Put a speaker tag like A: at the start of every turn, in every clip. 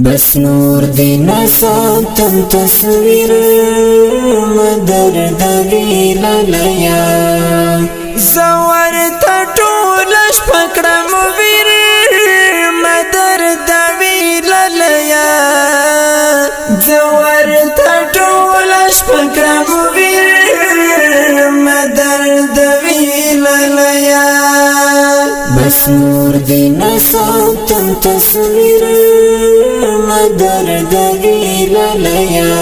A: بس نور دی نساتم تصویر مدرد ویلالیا
B: زور تا ټولش پکړم ویر مدرد ویلالیا زور تا ټولش پکړم ویر مدرد ویلالیا
A: بس نور دی نساتم تصویر مدرد ویلالیا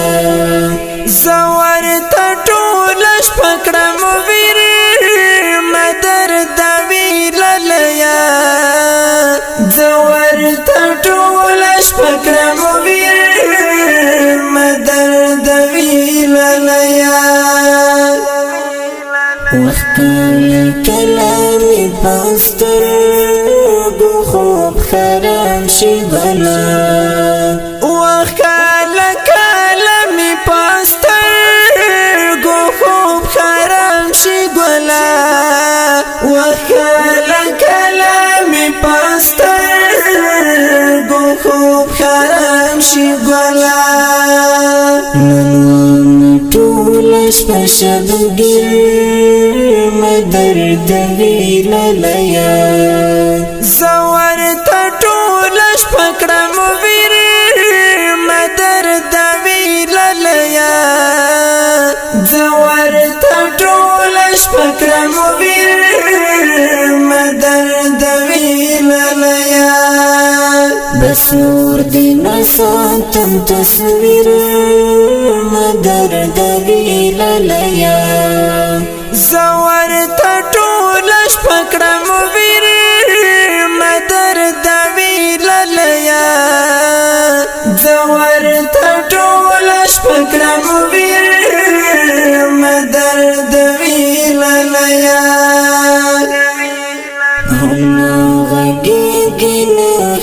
B: زور تا ټولش پکړم ویر مدرد ویلالیا زور تا ټولش پکړم ویر مدرد ویلالیا
A: وقت کلامی پاستر گو خوب خرام شی بلا
B: وقت کلامی پاستر گو خوب خرام شی گلا وقت کلامی پاستر گو خوب خرام شی گلا
A: طولش پشد گر مدرد ویلالیا
B: زور تا ټولش پکړم ویر مدرد ویلالیا زور تا ټولش پکړم ویر مدرد ویلالیا
A: بس نور دی نساتم تصویر مدرد ویلالیا
B: زور تا ټولش پکړم ویر مدرد ویلالیا زور تا ټولش پکړم ویر مدرد ویلالیا
A: هم غږیږي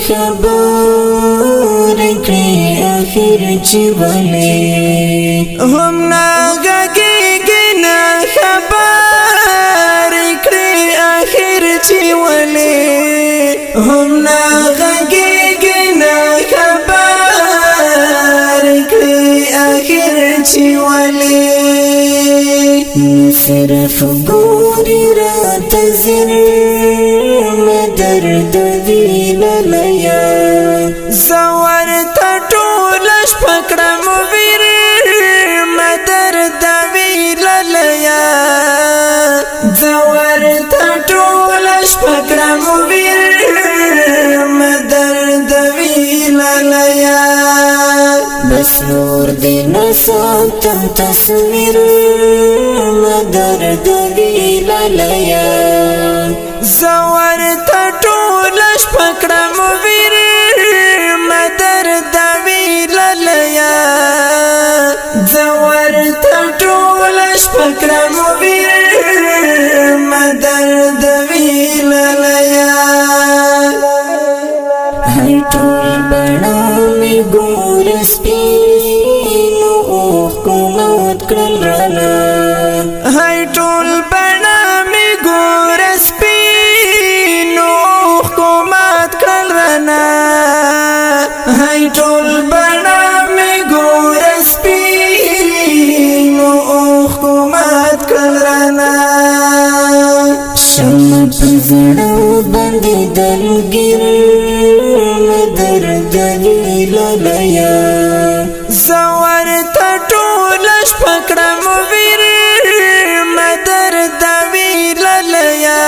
A: خبر کړي اخر چې ولې
B: هم ناګږیږي نه خبر کړي اخر چې ولې هم ناګږیږي نه خبر کړي اخر چې ولې
A: صرف ګوري رات زر مدرد ویلالیا
B: زور تا ټولش پکړم ویر مدرد ویلالیا زور تا ټولش پکړم ویر مدرد ویلالیا
A: بس نور دی نساتم تصویر مدرد ویلالیا
B: زور تا ټولش پکړم ویر مدرد ویلالیا زور تا ټولش پکړم ویر مدرد ویلالیا
A: هر ټول بڼه می ګور سپینو اوښکو مات کړل رانا
B: هر ټول بڼه می ګور سپینو اوښکو مات کړل رانا هر ټول بڼه می ګور سپینو اوښکو مات کړل رانا
A: شمع په زړه باندې دلګیر مدرد ویلالیا
B: زور تا ټولش پکړم ویر مدرد ویلالیا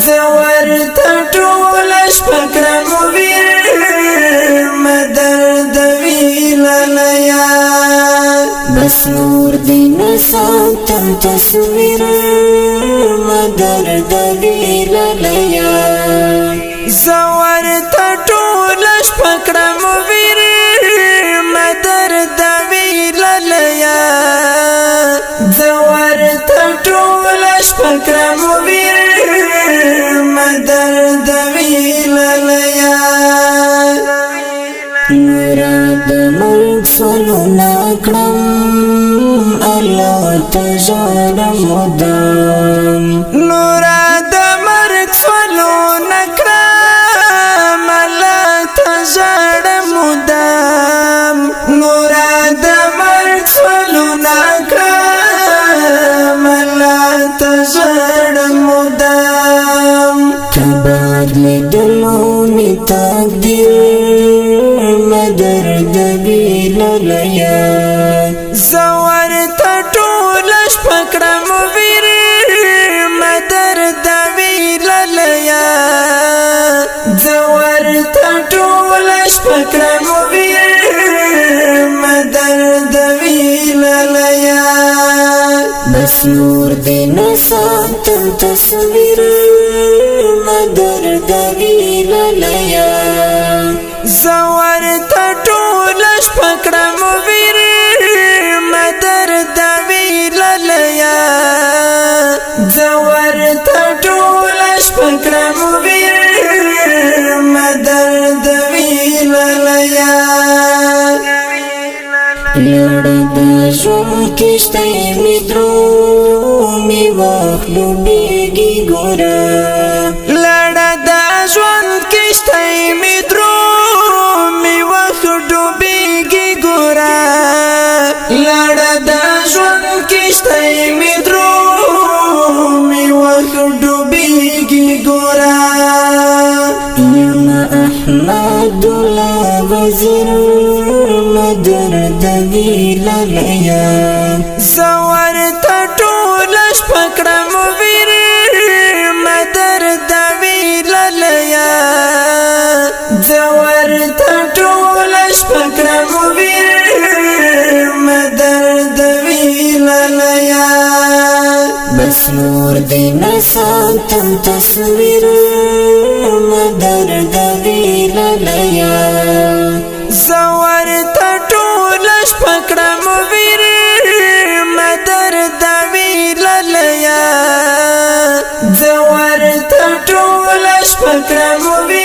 B: زور تا ټولش پکړم ویر مدرد ویلالیا
A: بس نور دی نساتم تصویر مدرد ویلالیا
B: زور تا ټولش پکړم ویر مدرد ویلالیا زور تا ټولش پکړم ویر مدرد ویلالیا
A: مراد مرګ سولو ناکړم الله ته ژاړم مدام
B: نورا د مرګ سولو نکړم الله ته ژاړم زړم مدام
A: تبار لیدلونی تقدیر مدرد ویللیا
B: زور تټول شپکړم ویر مدرد ویللیا زور تټول شپکړم ویر مدرد ویللیا
A: بس نور دین ساتم تصویر مدرد ویللیا
B: زور تټول شپکړم ویر مدرد ویللیا زور تټول شپکړم ویر مدرد ویللیا
A: لړ د ژوند کښتۍ مې درومي وخت ډوبېږي ګوره
B: لړ د ژوند کښتۍ مې درومي وخت ډوبېږي ګوره لړ د ژوند کښتۍ مې درومي وخت ډوبېږي ګوره
A: یم احمد الله وزیر مدرد ویللیا
B: زور تټول شپکړم ویر مدرد ویللیا زور تټول شپکړم ویر مدرد ویللیا
A: بس نور دین ساتم تصویر مدرد ویللیا
B: زور تټول شپکړم ویر مدرد ویللیا زور تټول شپکړم ویر